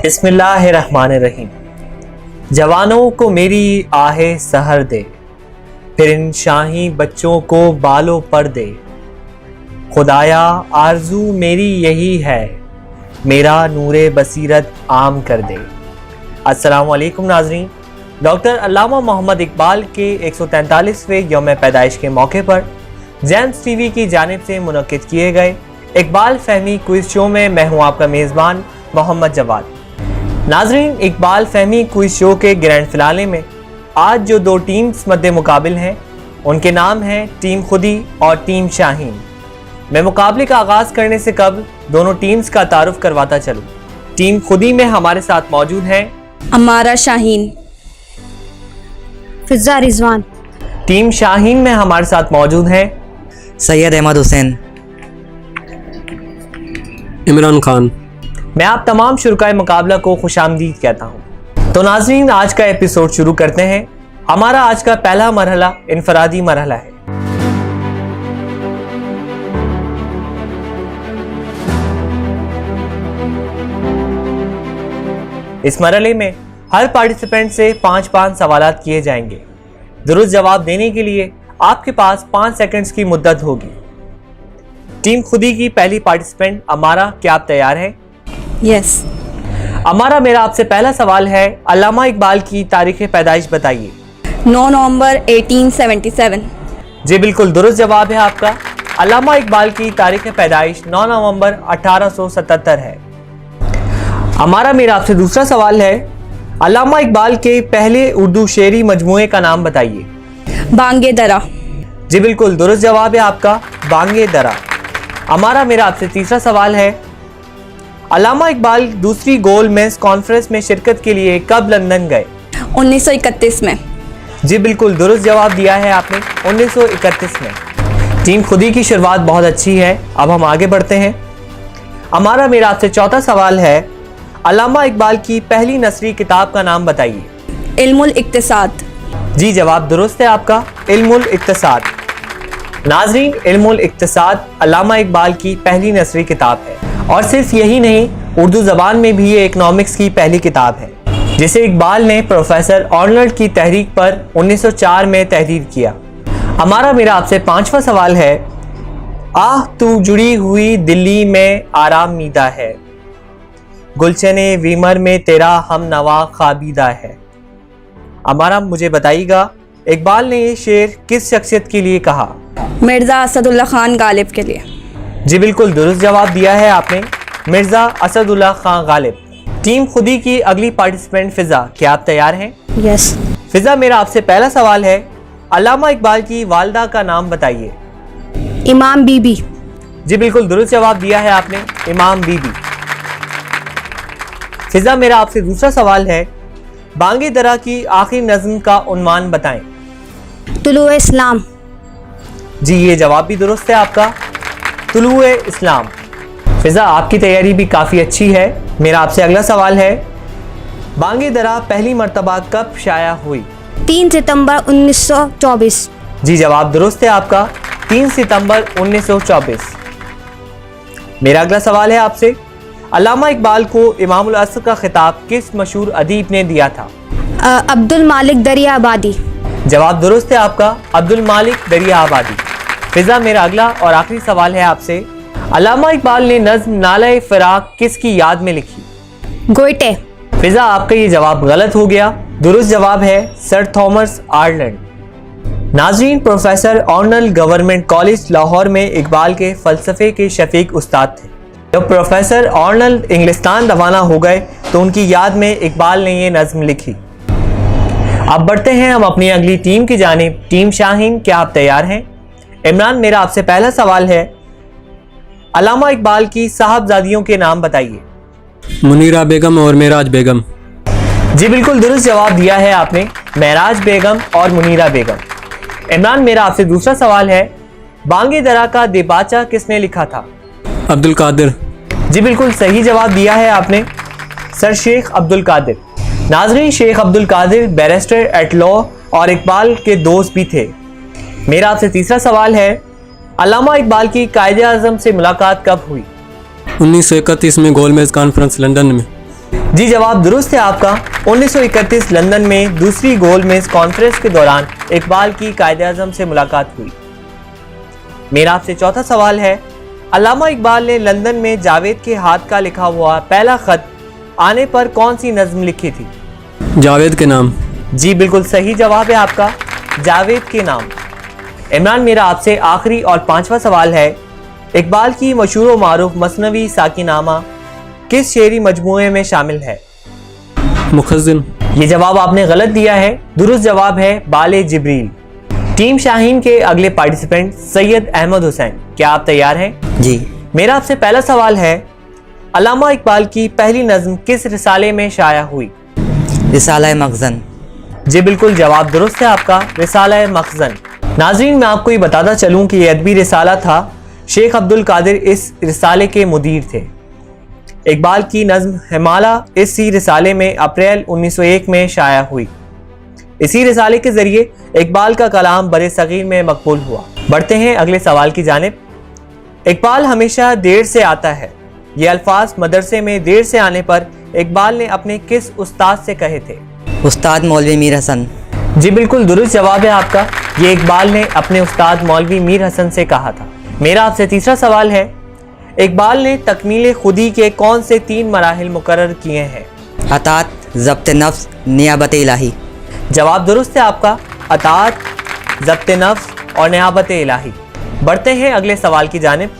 बिस्मिल्लाहिर्रहमानिर्रहीम। जवानों को मेरी आहे सहर दे, फिर इन शाही बच्चों को बालों पर दे। खुदाया आरजू मेरी यही है, मेरा नूरे बसीरत आम कर दे। अस्सलामु अलैकुम नाज़रीन। डॉक्टर अल्लामा मोहम्मद इकबाल के 143वें यौम पैदाइश के मौके पर जेम्स टीवी की जानिब से मुनक्किद किए गए इकबाल फहमी क्विज शो में मैं हूं आपका मेज़बान मोहम्मद जवाद। नाज़रीन, इकबाल फहमी क्विज शो के ग्रैंड फिनाले में आज जो दो टीम्स मद्दे मुकाबिल हैं उनके नाम हैं टीम खुदी और टीम शाहीन। मैं मुकाबले का आगाज़ करने से कबल दोनों टीम्स का तारुफ करवाता चलूँ। टीम खुदी में हमारे साथ मौजूद हैं अमारा शाहीन, फिजा रिजवान। टीम शाहीन में हमारे साथ मौजूद हैं सैयद अहमद हुसैन, इमरान खान। मैं आप तमाम शुरकाए मुकाबला को खुशामदीद कहता हूँ। तो नाज़रीन, आज का एपिसोड शुरू करते हैं। हमारा आज का पहला मरहला इनफरादी मरहला है। इस मरहले में हर पार्टिसिपेंट से 5-5 सवालात किए जाएंगे। दुरुस्त जवाब देने के लिए आपके पास 5 सेकंड्स की मुद्दत होगी। टीम खुदी की पहली पार्टिसिपेंट अमारा, क्या आप तैयार हैं? यस। अमारा, मेरा आपसे पहला सवाल है, अल्लामा इकबाल की तारीख पैदाइश बताइए। 9 नवंबर 1877। जी बिल्कुल दुरुस्त जवाब है आपका। अल्लामा इकबाल की तारीख पैदाइश 9 नवंबर 1877 है। अमारा, मेरा आपसे दूसरा सवाल है, अल्लामा इकबाल के पहले उर्दू शेरी मजमूए का नाम बताइए। बांगे दरा। जी बिल्कुल दुरुस्त जवाब है आपका, बांगे दरा। अमारा, मेरा आपसे तीसरा सवाल है, अल्लामा इकबाल दूसरी गोल मेंस कॉन्फ्रेंस में शिरकत के लिए कब लंदन गए? 1931 में। जी बिल्कुल दुरुस्त जवाब दिया है आपने, 1931 में। टीम खुदी की शुरुआत बहुत अच्छी है। अब हम आगे बढ़ते हैं। अमारा, मेरा आपसे चौथा सवाल है, अल्लामा इकबाल की पहली नसरी किताब का नाम बताइए। इल्मुल इक्तिसाद। जी जवाब दुरुस्त है आपका, इल्मुल इक्तिसाद। नाज़रीन, इल्मुल इक्तिसाद अल्लामा इकबाल की पहली नसरी किताब है और सिर्फ यही नहीं, उर्दू ज़बान में भी ये इकनॉमिक्स की पहली किताब है जिसे इकबाल ने प्रोफेसर आर्नल्ड की तहरीक पर 1904 में तहरीर किया। हमारा, मेरा आपसे पांचवा सवाल है, आह तू जुड़ी हुई दिल्ली में आराम मीदा है, गुलशने वीमर में तेरा हम नवा खाबीदा है। हमारा, मुझे बताइएगा इकबाल ने ये शेर किस शख्सियत के लिए कहा? मिर्ज़ा असदुल्ला खान गालिब के लिए। जी बिल्कुल दुरुस्त जवाब दिया है आपने, मिर्ज़ा असदुल्ला खान गालिब। टीम खुदी की अगली पार्टिसिपेंट फिजा, क्या आप तैयार हैं? यस। फिजा, मेरा आपसे पहला सवाल है, अल्लामा इकबाल की वालदा का नाम बताइए। इमाम बीबी। जी बिल्कुल दुरुस्त जवाब दिया है आपने, इमाम बीबी। फिजा, मेरा आपसे दूसरा सवाल है, बांगे दरा की आखिरी नज़्म का उन्वान बताएं। तुलुए इस्लाम। जी ये जवाब भी दुरुस्त है आपका, तुलुए इस्लाम। फिजा, आपकी तैयारी भी काफ़ी अच्छी है। मेरा आपसे अगला सवाल है, बांगे दरा पहली मर्तबा कब शाया हुई? 3 सितंबर 1924। जी जवाब दुरुस्त है आपका, 3 सितंबर 1924। मेरा अगला सवाल है आपसे, अल्लामा इकबाल को इमामुल असर का खिताब किस मशहूर अदीब ने दिया था? अब्दुल मालिक दरियाबादी। जवाब दुरुस्त है आपका, अब्दुल मालिक दरियाबादी। फिजा, मेरा अगला और आखिरी सवाल है आपसे, अल्लामा इकबाल ने नज़्म नाले फ़िराक किसकी याद में लिखी? गोइटे। फिजा, आपका ये जवाब गलत हो गया। दुरुस्त जवाब है सर थॉमस आर्लैंड। नाज़रीन, professor Arnold government college Lahore में इकबाल के फ़लसफ़े के शफीक उस्ताद थे। जब प्रोफेसर आर्नल्ड इंग्लिस्तान रवाना हो गए तो उनकी याद में इकबाल ने ये नज़्म लिखी। अब बढ़ते हैं हम अपनी अगली टीम की जानिब। टीम शाहीन, क्या आप तैयार हैं? इमरान, मेरा आपसे पहला सवाल है, अल्लामा इकबाल की साहबजादियों के नाम बताइए। मुनीरा बेगम और मेराज बेगम। जी बिल्कुल दुरुस्त जवाब दिया है आपने, मेराज बेगम और मुनीरा बेगम। इमरान, मेरा आपसे दूसरा सवाल है, बांगे दरा का दिबाचा किसने लिखा था? अब्दुल कादिर। जी बिल्कुल सही जवाब दिया है आपने, सर शेख अब्दुल कादिर। नाज़रीन, Sheikh Abdul Qadir barrister at law और इकबाल के दोस्त भी थे। मेरा आपसे तीसरा सवाल है, अल्लामा इकबाल की कायदे आज़म से मुलाकात कब हुई? 1931 में गोलमेज कॉन्फ्रेंस लंदन में। जी जवाब दुरुस्त है आपका। 1931 लंदन में दूसरी गोलमेज कॉन्फ्रेंस के दौरान इकबाल की कायद-ए-आज़म से मुलाकात हुई। मेरा आपसे चौथा सवाल है, अल्लामा इकबाल ने लंदन में जावेद के हाथ का लिखा हुआ पहला खत आने पर कौन सी नज्म लिखी थी? जावेद के नाम। जी बिल्कुल सही जवाब है आपका, जावेद के नाम। इमरान, मेरा आपसे आखिरी और पांचवा सवाल है, इकबाल की मशहूर व मारूफ मसनवी साकिनामा किस शेरी मजमूए में शामिल है? मुखज़्ज़िन। ये जवाब आपने गलत दिया है। दुरुस्त जवाब है बाले जिब्रील। टीम शाहीन के अगले पार्टिसिपेंट सैयद अहमद हुसैन, क्या आप तैयार हैं? जी। मेरा आपसे पहला सवाल है, अल्लामा इकबाल की पहली नज्म किस रिसाले में शाया हुई? रिसाला मखज़न। जी बिल्कुल जवाब दुरुस्त है आपका, रिसाला मखज़न। नाज़रीन, मैं आपको ये बताता चलूँ कि ये अदबी रिसाला था। शेख अब्दुल कादिर इस रिसाले के मुदीर थे। इकबाल की नज्म हिमाला इसी रिसाले में अप्रैल 1901 में शाया हुई। इसी रिसाले के जरिए इकबाल का कलाम बरे सगीर में मकबूल हुआ। बढ़ते हैं अगले सवाल की जानिब। इकबाल हमेशा देर से आता है, ये अल्फाज मदरसे में देर से आने पर इकबाल ने अपने किस उस्ताद से कहे थे? उस्ताद मौलवी मीर हसन। जी बिल्कुल दुरुस्त जवाब है आपका, ये इकबाल ने अपने उस्ताद मौलवी मीर हसन से कहा था। मेरा आपसे तीसरा सवाल है, इकबाल ने तकमील खुदी के कौन से 3 मराहिल मुकर्रर किए हैं? अतात, ज़ब्त नफ्स, नियाबत इलाही। जवाब दुरुस्त है आपका, अतात, ज़ब्त नफ्स और नियाबत इलाही। बढ़ते हैं अगले सवाल की जानिब।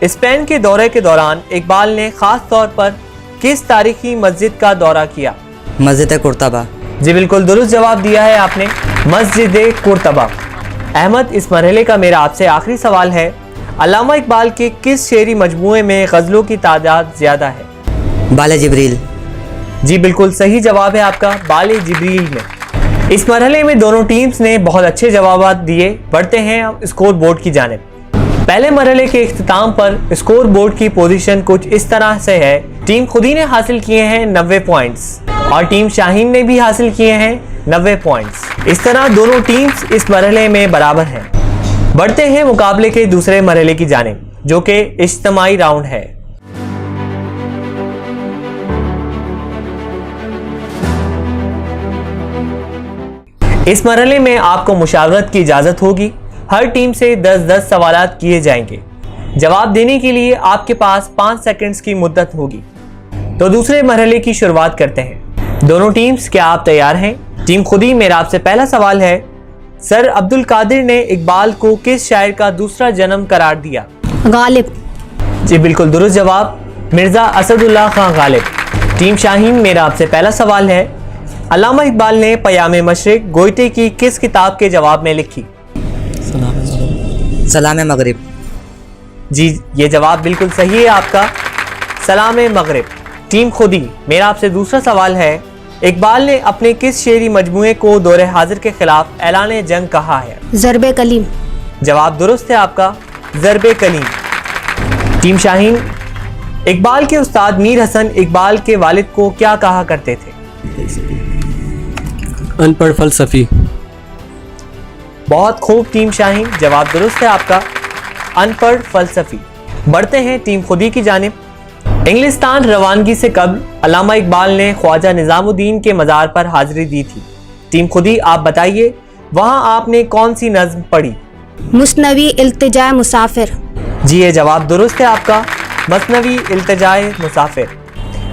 स्पेन के दौरे के दौरान इकबाल ने खास तौर पर किस तारीखी मस्जिद का दौरा किया? मस्जिद कुर्तबा। जी बिल्कुल दुरुस्त जवाब दिया है आपने, मस्जिद कुर्तबा। अहमद, इस मरहले का मेरा आपसे आखिरी सवाल है, अल्लामा इकबाल के किस शेरी मजमूए में गज़लों की तादाद ज़्यादा है? बाले जिब्रील। जी बिल्कुल सही जवाब है आपका, बाले जिब्रील में। इस मरहले में दोनों टीम्स ने बहुत अच्छे जवाब दिए। बढ़ते हैं अब स्कोर बोर्ड की जानिब। पहले मरहले के इख्तिताम पर स्कोर बोर्ड की पोजीशन कुछ इस तरह से है। टीम खुदी ने हासिल किए हैं 90 पॉइंट्स और टीम शाहीन ने भी हासिल किए हैं 90 पॉइंट्स। इस तरह दोनों टीम्स इस मरहले में बराबर हैं। बढ़ते हैं मुकाबले के दूसरे मरहले की जानिब, जो कि इज्तिमाई राउंड है। इस मरहले में आपको मुशावरत की इजाज़त होगी। हर टीम से 10-10 सवालात किए जाएंगे। जवाब देने के लिए आपके पास 5 सेकंड्स की मुद्दत होगी। तो दूसरे मरहले की शुरुआत करते हैं। दोनों टीम्स, क्या आप तैयार हैं? टीम खुदी, मेरा आपसे पहला सवाल है, सर अब्दुल कादिर ने इकबाल को किस शायर का दूसरा जन्म करार दिया? गालिब। जी बिल्कुल दुरुस्त जवाब, मिर्ज़ा असदुल्लाह खान गालिब। टीम शाहीन, मेरा आपसे पहला सवाल है, अल्लामा इकबाल ने पयामे मशरिक गोइटे की किस किताब के जवाब में लिखी? सलाम मगरिब। जी ये जवाब बिल्कुल सही है आपका, सलाम मगरिब। टीम खुदी, मेरा आपसे दूसरा सवाल है, इकबाल ने अपने किस शेरी मजमूए को दौरे हाजिर के खिलाफ ऐलान जंग कहा है? ज़रबे कलीम। जवाब दुरुस्त है आपका, ज़रबे कलीम। टीम शाहीन, इकबाल के उस्ताद मीर हसन इकबाल के वालिद को क्या कहा करते थे? अनपढ़ फलसफी। बहुत खूब टीम शाहीन, जवाब दुरुस्त है आपका, अनपढ़ फलसफी। बढ़ते हैं टीम खुदी की जानिब। इंग्लिस्तान रवानगी से कबल अल्लामा इकबाल ने ख्वाजा निज़ामुद्दीन के मज़ार पर हाजिरी दी थी। टीम खुदी, आप बताइए, वहाँ आपने कौन सी नज़्म पढ़ी? मुस्नवी इल्तिजाए मुसाफिर। जी ये जवाब दुरुस्त है आपका, मसनवी इल्तिजाए मुसाफिर।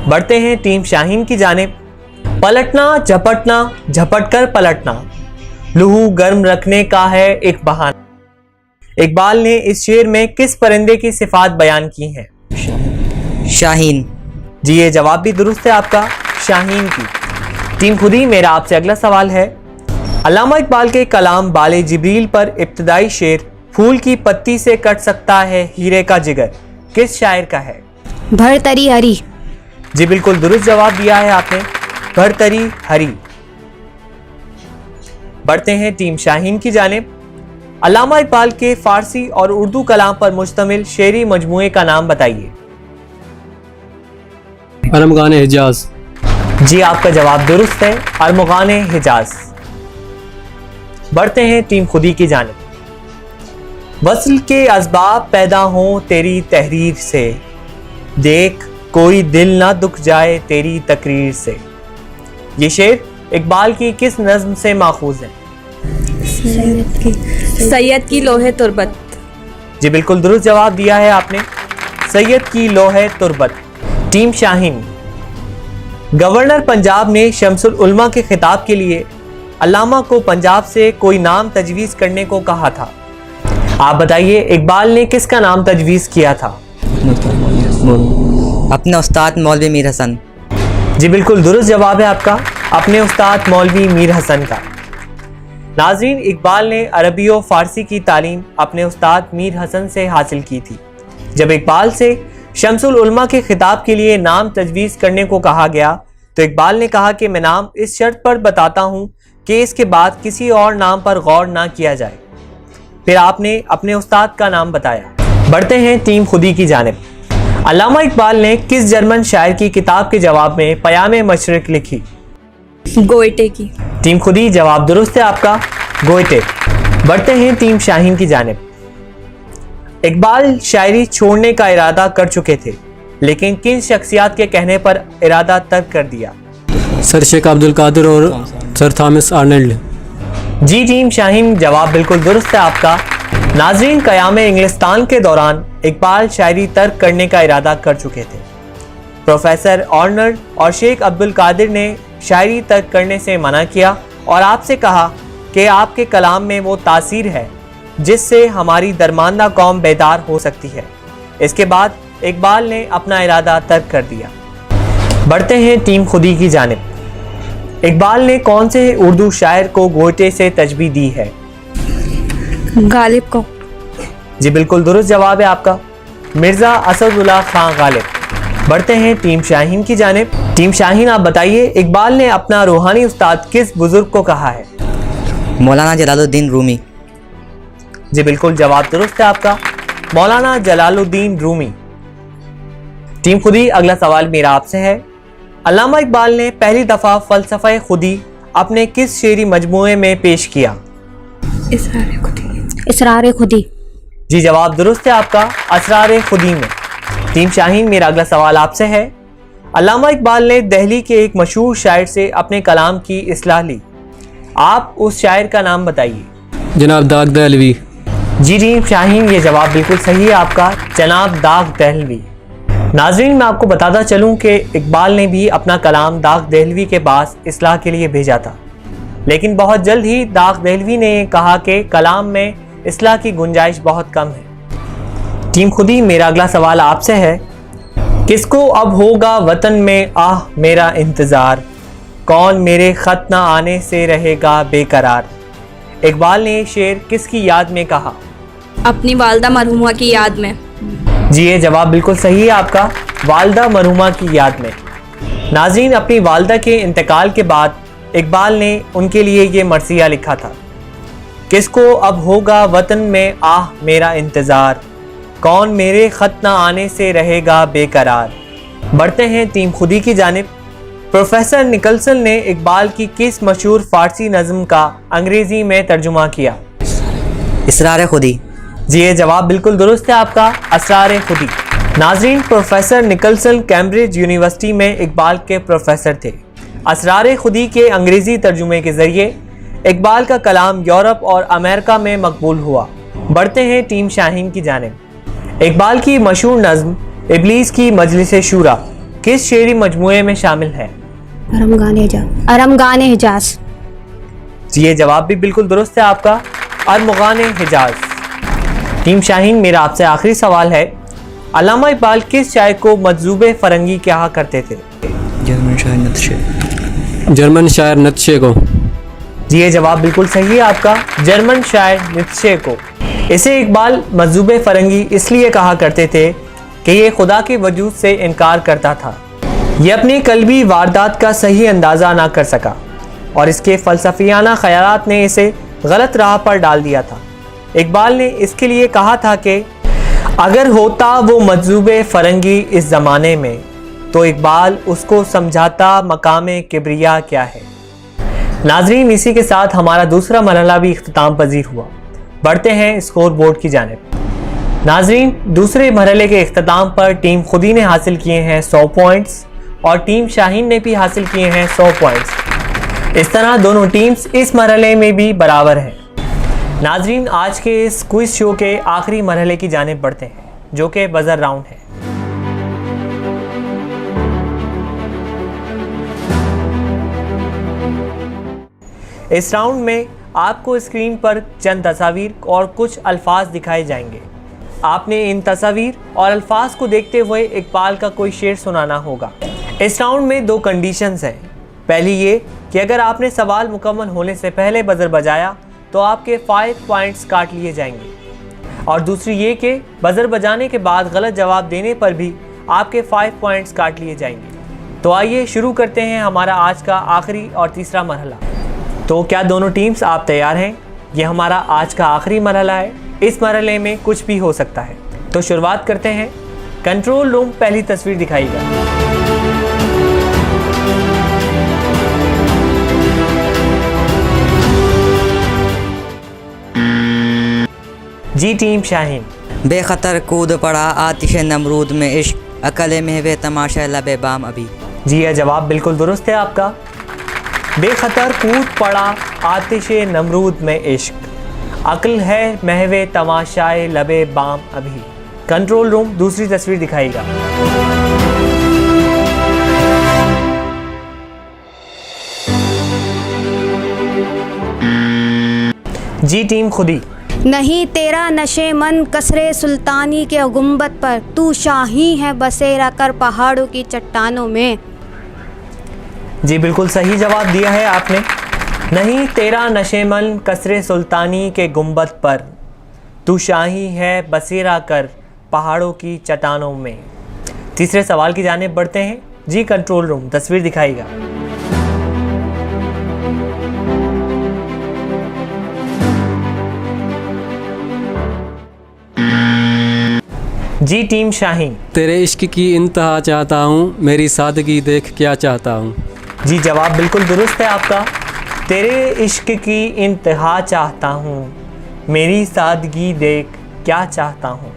बढ़ते हैं टीम शाहीन की जानिब। पलटना झपटना झपट कर पलटना, लहू गर्म रखने का है एक बहाना। इकबाल ने इस शेर में किस परिंदे की सिफात बयान की हैं? शाहीन। जी ये जवाब भी दुरुस्त है आपका, शाहीन की। टीम खुदी, मेरा आपसे अगला सवाल है, अल्लामा इकबाल के कलाम बाले जिब्रील पर इब्तदाई शेर फूल की पत्ती से कट सकता है हीरे का जिगर किस शायर का है? भरतरी हरी। जी बिल्कुल दुरुस्त जवाब दिया है आपने, भरतरी हरी। बढ़ते हैं टीम शाहीन की जानिब। अल्लामा इकबाल के फारसी और उर्दू कलाम पर मुश्तमिल शेरी मजमूए का नाम बताइए। अरमगान हिजाज। जी आपका जवाब दुरुस्त है, अरमगान हिजाज। बढ़ते हैं टीम खुदी की जानिब। वस्ल के असबाब पैदा हों तेरी तहरीर से, देख कोई दिल ना दुख जाए तेरी तकरीर से। ये शेर इकबाल की किस नज़्म से माखूज है? सैयद की लोहे तुर्बत। जी बिल्कुल दुरुस्त जवाब दिया है आपने, सैयद की लोहे तुर्बत। टीम शाहीन, गवर्नर पंजाब ने शमसुल उलमा के खिताब के लिए अल्लामा को पंजाब से कोई नाम तजवीज़ करने को कहा था। आप बताइए इकबाल ने किसका नाम तजवीज़ किया था? अपने उस्ताद मौलवी मीर हसन। जी बिल्कुल दुरुस्त जवाब है आपका, अपने उस्ताद मौलवी मीर हसन का। नाज़रीन, इकबाल ने अरबी और फ़ारसी की तालीम अपने उस्ताद मीर हसन से हासिल की थी। जब इकबाल से शमसुल उलमा के खिताब के लिए नाम तजवीज़ करने को कहा गया तो इकबाल ने कहा कि मैं नाम इस शर्त पर बताता हूँ कि इसके बाद किसी और नाम पर गौर ना किया जाए। फिर आपने अपने उस्ताद का नाम बताया। बढ़ते हैं टीम खुदी की जानिब। अल्लामा इकबाल ने किस जर्मन शायर की किताब के जवाब में पयामे मशरिक लिखी? गोएटे की। टीम खुदी, जवाब दुरुस्त है आपका, गोएटे। बढ़ते हैं टीम शाहीन की जानिब। इकबाल शायरी छोड़ने का इरादा कर चुके थे, लेकिन किन शख्सियात के कहने पर इरादा तर्क कर दिया? सर शेख अब्दुल कादिर और सर थॉमस आर्नल्ड। जी टीम शाहीन, जवाब बिल्कुल दुरुस्त है आपका। नाज़रीन, क़याम-ए इंग्लिस्तान के दौरान इकबाल शायरी तर्क करने का इरादा कर चुके थे। प्रोफेसर आर्नल्ड और शेख अब्दुल कादिर ने शायरी तर्क करने से मना किया और आपसे कहा कि आपके कलाम में वो तासीर है जिससे हमारी दरमानदा कौम बेदार हो सकती है। इसके बाद इकबाल ने अपना इरादा तर्क कर दिया। बढ़ते हैं टीम खुदी की जानिब। इकबाल ने कौन से उर्दू शायर को गोएटे से तशबीह दी है? गालिब को। जी बिल्कुल दुरुस्त जवाब है आपका, मिर्ज़ा असदुल्ला खान गालिब। बढ़ते हैं टीम शाहीन की जानिब। टीम शाहीन, आप बताइए इकबाल ने अपना रूहानी उस्ताद किस बुजुर्ग को कहा है? मौलाना जलालुद्दीन रूमी। जी बिल्कुल जवाब दुरुस्त है आपका, मौलाना जलालुद्दीन रूमी। टीम खुदी, अगला सवाल मेरा आपसे है। अल्लामा इकबाल ने पहली दफ़ा फ़लसफ़ा खुदी अपने किस शेरी मजमूए में पेश किया? इसरार खुदी। जी जवाब दुरुस्त है आपका, असरार खुदी में। टीम शाहीन, मेरा अगला सवाल आपसे है। अल्लामा इकबाल ने दिल्ली के एक मशहूर शायर से अपने कलाम की इस्लाह ली। आप उस शायर का नाम बताइए। जनाब दाग दहलवी। जी टीम शाहीन, ये जवाब बिल्कुल सही है आपका, जनाब दाग दहलवी। नाज़रीन, मैं आपको बताता चलूं कि इकबाल ने भी अपना कलाम दाग दहलवी के पास इस्लाह के लिए भेजा था, लेकिन बहुत जल्द ही दाग दहलवी ने कहा कि कलाम में इस्लाह की गुंजाइश बहुत कम है। टीम खुदी, मेरा अगला सवाल आपसे है। किसको अब होगा वतन में आह मेरा इंतज़ार, कौन मेरे ख़त न आने से रहेगा बेकरार। इकबाल ने शेर किसकी याद में कहा? अपनी वालदा मरहुमा की याद में। जी ये जवाब बिल्कुल सही है आपका, वालदा मरहुमा की याद में। नाज़रीन, अपनी वालदा के इंतकाल के बाद इकबाल ने उनके लिए ये मरसिया लिखा था। किसको अब होगा वतन में आह मेरा इंतज़ार, कौन मेरे ख़त न आने से रहेगा बेकरार। बढ़ते हैं टीम खुदी की जानिब। प्रोफेसर निकलसन ने इकबाल की किस मशहूर फ़ारसी नज़्म का अंग्रेज़ी में तर्जुमा किया? इसरार खुदी। जी ये जवाब बिल्कुल दुरुस्त है आपका, असरार खुदी। नाज़रीन, प्रोफेसर निकलसन कैम्ब्रिज यूनिवर्सिटी में इकबाल के प्रोफेसर थे। असरार खुदी के अंग्रेज़ी तर्जुमे के ज़रिए इकबाल का कलाम यूरोप और अमेरिका में मकबूल हुआ। बढ़ते हैं टीम शाहीन की जानिब। इकबाल की मशहूर नज़्म इबलीस की मजलिस शूरा किस शेरी मजमूए में शामिल है? अरमगान हिजाज। जी ये जवाब भी बिल्कुल दुरुस्त है आपका, अरमगान हिजाज। टीम शाहीन, मेरा आपसे आखिरी सवाल है। अल्लामा इकबाल किस शायर को मजजूबे फरंगी कहा करते थे? जर्मन शायर नत्शे। जर्मन शायर नत्शे को। जी ये जवाब बिल्कुल सही है आपका, जर्मन शायर नीत्शे को। इसे इकबाल मजजूबे फरंगी इसलिए कहा करते थे कि ये खुदा के वजूद से इनकार करता था। ये अपनी कल्बी वारदात का सही अंदाज़ा ना कर सका और इसके फ़लसफ़ियाना ख़यालात ने इसे गलत राह पर डाल दिया था। इकबाल ने इसके लिए कहा था कि अगर होता वो मजजूबे फरंगी इस ज़माने में तो इकबाल उसको समझाता मकामे किब्रिया क्या है। नाज़रीन, इसी के साथ हमारा दूसरा मरहला भी इख्तिताम पजीर हुआ। बढ़ते हैं स्कोर बोर्ड की जानिब। नाजरीन, दूसरे मरहले के इख्तिताम पर टीम खुदी ने हासिल किए हैं 100 पॉइंट्स और टीम शाहीन ने भी हासिल किए हैं 100 पॉइंट्स। इस तरह दोनों टीम्स इस मरहले में भी बराबर हैं। नाजरीन, आज के इस क्विज शो के आखिरी मरहले की जानिब बढ़ते हैं, जो कि बजर राउंड है। इस राउंड में आपको स्क्रीन पर चंद तस्वीर और कुछ अल्फाज दिखाए जाएंगे। आपने इन तस्वीर और अल्फाज को देखते हुए इकबाल का कोई शेर सुनाना होगा। इस राउंड में 2 कंडीशंस हैं। पहली ये कि अगर आपने सवाल मुकम्मल होने से पहले बजर बजाया तो आपके 5 पॉइंट्स काट लिए जाएंगे, और दूसरी ये कि बजर बजाने के बाद गलत जवाब देने पर भी आपके 5 पॉइंट्स काट लिए जाएंगे। तो आइए शुरू करते हैं हमारा आज का आखिरी और तीसरा मरहला। तो क्या दोनों टीम्स आप तैयार हैं? ये हमारा आज का आखिरी मरहला है। इस मरहले में कुछ भी हो सकता है। तो शुरुआत करते हैं। कंट्रोल रूम पहली तस्वीर दिखाएगा। जी टीम शाहीन। बेखतर कूद पड़ा आतिश नमरूद में इश्क, अकल महवे तमाशा लबे बाम अभी। जी यह जवाब बिल्कुल दुरुस्त है आपका। बेखतर कूद पड़ा आतिश नमरूद में इश्क, अक्ल है महवे तमाशाए लबे बाम अभी। कंट्रोल रूम दूसरी तस्वीर दिखाएगा। जी टीम खुदी। नहीं तेरा नशे मन कसरे सुल्तानी के गुंबद पर, तू शाही है बसेरा कर पहाड़ों की चट्टानों में। जी बिल्कुल सही जवाब दिया है आपने। नहीं तेरा नशेमन कसरे सुल्तानी के गुंबद पर, तू शाही है बसेरा कर पहाड़ों की चट्टानों में। तीसरे सवाल की जानिब बढ़ते हैं। जी कंट्रोल रूम तस्वीर दिखाएगा। जी टीम शाहीन। तेरे इश्क की इंतहा चाहता हूँ, मेरी सादगी देख क्या चाहता हूँ। जी जवाब बिल्कुल दुरुस्त है आपका। तेरे इश्क की इंतहा चाहता हूँ, मेरी सादगी देख क्या चाहता हूँ।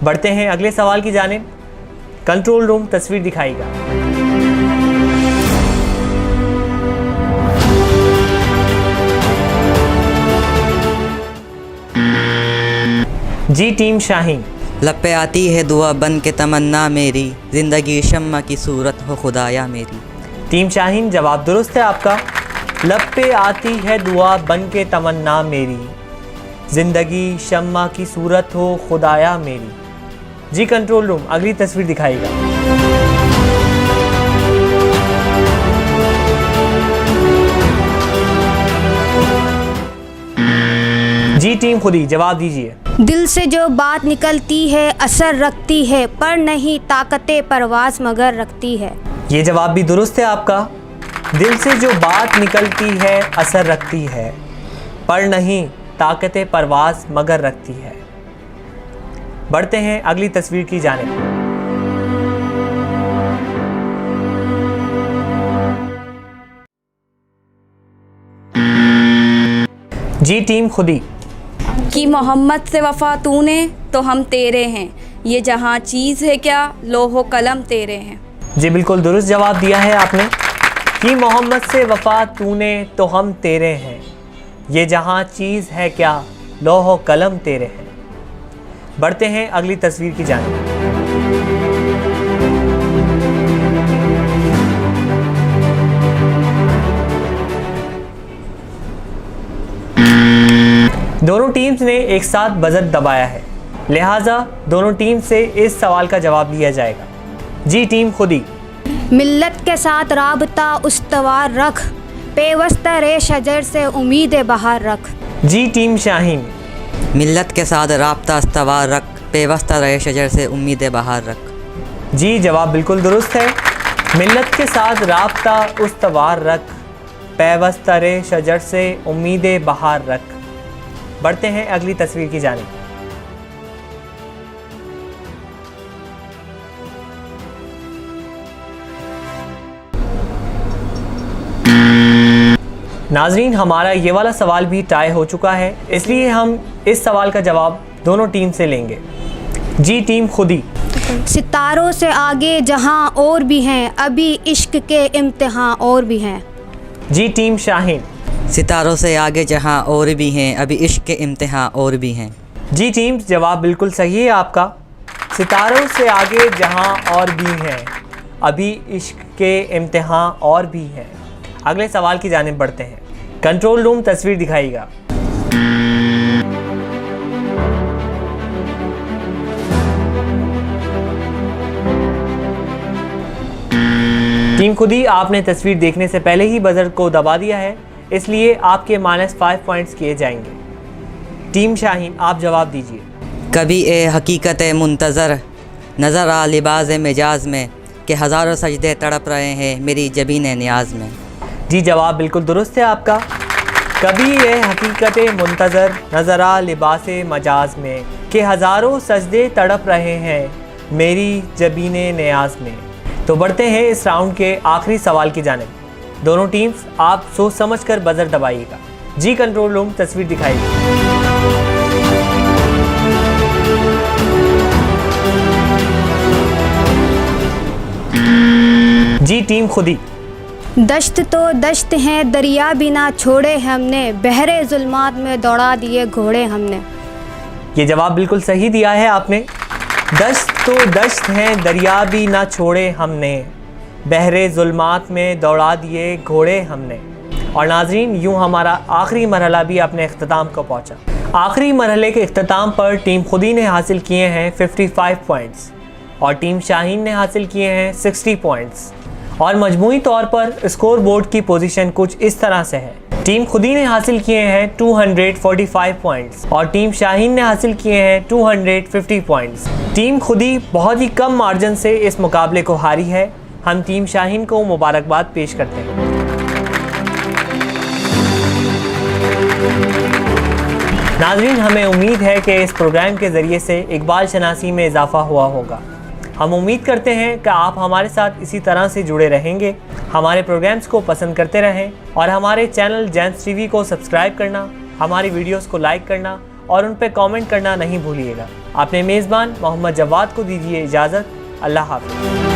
बढ़ते हैं अगले सवाल की जानिब। कंट्रोल रूम तस्वीर दिखाएगा। जी टीम शाहीन। लब पे आती है दुआ बन के तमन्ना मेरी, ज़िंदगी शम्मा की सूरत हो खुदाया मेरी। टीम शाहीन जवाब दुरुस्त है आपका। लब पे आती है दुआ बन के तमन्ना मेरी, ज़िंदगी शम्मा की सूरत हो खुदाया मेरी। जी कंट्रोल रूम अगली तस्वीर दिखाएगा। जी टीम खुदी जवाब दीजिए। दिल से जो बात निकलती है असर रखती है, पर नहीं ताकते परवाज़ मगर रखती है। ये जवाब भी दुरुस्त है आपका। दिल से जो बात निकलती है असर रखती है, पर नहीं ताकते परवाज़ मगर रखती है। बढ़ते हैं अगली तस्वीर की जानिब। जी टीम खुदी। कि मोहम्मद से वफ़ा तूने तो हम तेरे हैं, ये जहाँ चीज़ है क्या लोहो कलम तेरे हैं। जी बिल्कुल दुरुस्त जवाब दिया है आपने। कि मोहम्मद से वफ़ा तूने तो हम तेरे हैं, ये जहाँ चीज़ है क्या लोहो कलम तेरे हैं। बढ़ते हैं अगली तस्वीर की जानिब। दोनों टीम्स ने एक साथ बजर दबाया है, लिहाजा दोनों टीम से इस सवाल का जवाब दिया जाएगा। जी टीम खुदी। मिल्लत के साथ राबता उस्तवार रख, पेवस्त रे शजर से उम्मीद बहार रख। जी टीम शाहीन। मिल्लत के साथ राब्ता इस्तवार रख, पेवस्ता रहे शजर से उम्मीद बहार रख। जी जवाब बिल्कुल दुरुस्त है। मिल्लत के साथ राब्ता उस्तवार रख, पेवस्त रे शजर से उम्मीद बहार रख। बढ़ते हैं अगली तस्वीर की जानिब। नाजरीन, हमारा ये वाला सवाल भी टाई हो चुका है, इसलिए हम इस सवाल का जवाब दोनों टीम से लेंगे। जी टीम खुदी। सितारों से आगे जहां और भी हैं, अभी इश्क के इम्तिहान और भी हैं। जी टीम शाहीन। सितारों से आगे जहाँ और भी हैं, अभी इश्क के इम्तिहान और भी हैं। जी टीम, जवाब बिल्कुल सही है आपका। सितारों से आगे जहां और भी हैं, अभी इश्क के इम्तिहान और भी हैं। अगले सवाल की जानिब बढ़ते हैं। कंट्रोल रूम तस्वीर दिखाएगा। टीम खुदी, आपने तस्वीर देखने से पहले ही बजर को दबा दिया है, इसलिए आपके -5 पॉइंट्स किए जाएंगे। टीम शाहीन, आप जवाब दीजिए। कभी ए हकीकत मुंतज़र नज़र आ लिबाज मिजाज में कि हज़ारों सजदे तड़प रहे हैं मेरी जबीन न्याज में। जी जवाब बिल्कुल दुरुस्त है आपका। कभी ये हकीकत मुंतज़र नज़र आ लिबास मजाज में कि हज़ारों सजदे तड़प रहे हैं मेरी जबीन न्याज में। तो बढ़ते हैं इस राउंड के आखिरी सवाल की जानिब। दोनों टीम्स आप सोच समझ कर बजर दबाइएगा। जी कंट्रोल रूम तस्वीर दिखाइए। जी टीम खुदी। दश्त तो दश्त हैं, दरिया भी ना छोड़े हमने, बहरे जुल्मात में दौड़ा दिए घोड़े हमने। ये जवाब बिल्कुल सही दिया है आपने। दश्त तो दश्त हैं, दरिया भी ना छोड़े हमने, बहरे जुल्मात में दौड़ा दिए घोड़े हमने। और नाजरीन, यूँ हमारा आखिरी मरहला भी अपने इख्तिताम को पहुँचा। आखिरी मरहले के इख्तिताम पर टीम खुदी ने हासिल किए हैं 55 पॉइंट्स और टीम शाहीन ने हासिल किए हैं 60 पॉइंट्स। और मजमूई तौर पर स्कोर बोर्ड की पोजीशन कुछ इस तरह से है। टीम खुदी ने हासिल किए हैं 245 पॉइंट्स और टीम शाहीन ने हासिल किए हैं 250 पॉइंट्स। टीम खुदी बहुत ही कम मार्जिन से इस मुकाबले को हारी है। हम टीम शाहीन को मुबारकबाद पेश करते हैं। नाज़रीन, हमें उम्मीद है कि इस प्रोग्राम के ज़रिए से इकबाल शनासी में इजाफ़ा हुआ होगा। हम उम्मीद करते हैं कि आप हमारे साथ इसी तरह से जुड़े रहेंगे, हमारे प्रोग्राम्स को पसंद करते रहें और हमारे चैनल जेंट्स टीवी को सब्सक्राइब करना, हमारी वीडियोस को लाइक करना और उन पर कमेंट करना नहीं भूलिएगा। अपने मेज़बान मोहम्मद जवाद को दीजिए इजाज़त। अल्लाह हाफ़िज़।